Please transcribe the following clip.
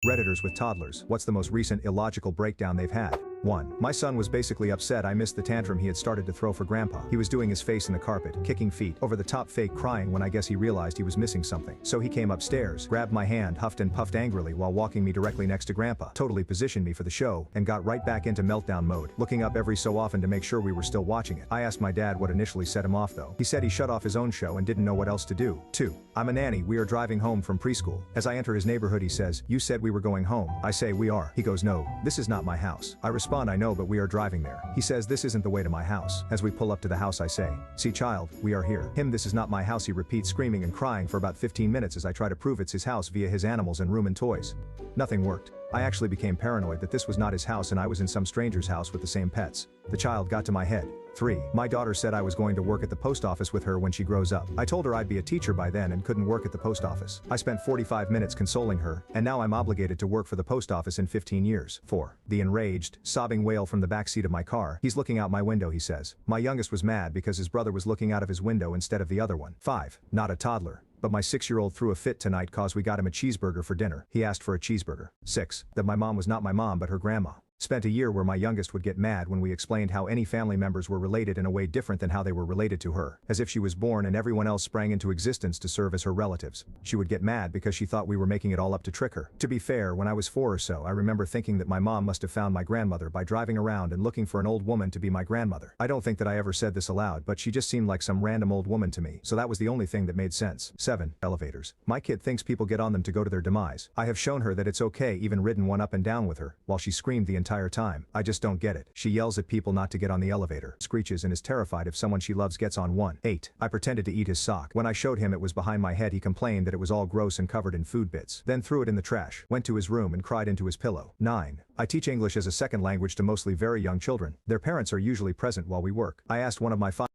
Redditors with toddlers, what's the most recent illogical breakdown they've had? 1. My son was basically upset I missed the tantrum he had started to throw for grandpa. He was doing his face in the carpet, kicking feet, over the top fake crying when I guess he realized he was missing something. So he came upstairs, grabbed my hand, huffed and puffed angrily while walking me directly next to grandpa, totally positioned me for the show, and got right back into meltdown mode, looking up every so often to make sure we were still watching it. I asked my dad what initially set him off though. He said he shut off his own show and didn't know what else to do. 2. I'm a nanny, we are driving home from preschool. As I enter his neighborhood he says, "You said we were going home." I say, "We are." He goes, "No, this is not my house." I respond, "I know, but we are driving there." He says, "This isn't the way to my house." As we pull up to the house I say, "See child, we are here." Him, "This is not my house," he repeats, screaming and crying for about 15 minutes as I try to prove it's his house via his animals and room and toys. Nothing worked. I actually became paranoid that this was not his house and I was in some stranger's house with the same pets. The child got to my head. 3. My daughter said I was going to work at the post office with her when she grows up. I told her I'd be a teacher by then and couldn't work at the post office. I spent 45 minutes consoling her, and now I'm obligated to work for the post office in 15 years. 4. The enraged, sobbing wail from the back seat of my car. He's looking out my window, he says. My youngest was mad because his brother was looking out of his window instead of the other one. 5. Not a toddler, but my 6-year-old threw a fit tonight cause we got him a cheeseburger for dinner. He asked for a cheeseburger. 6. That my mom was not my mom but her grandma. Spent a year where my youngest would get mad when we explained how any family members were related in a way different than how they were related to her, as if she was born and everyone else sprang into existence to serve as her relatives. She would get mad because she thought we were making it all up to trick her. To be fair, when I was 4 or so I remember thinking that my mom must have found my grandmother by driving around and looking for an old woman to be my grandmother. I don't think that I ever said this aloud, but she just seemed like some random old woman to me, so that was the only thing that made sense. 7. Elevators. My kid thinks people get on them to go to their demise. I have shown her that it's okay, even ridden one up and down with her, while she screamed the entire time. I just don't get it. She yells at people not to get on the elevator, screeches and is terrified if someone she loves gets on one. 8. I pretended to eat his sock. When I showed him it was behind my head he complained that it was all gross and covered in food bits. Then threw it in the trash, went to his room and cried into his pillow. 9. I teach English as a second language to mostly very young children. Their parents are usually present while we work. I asked one of my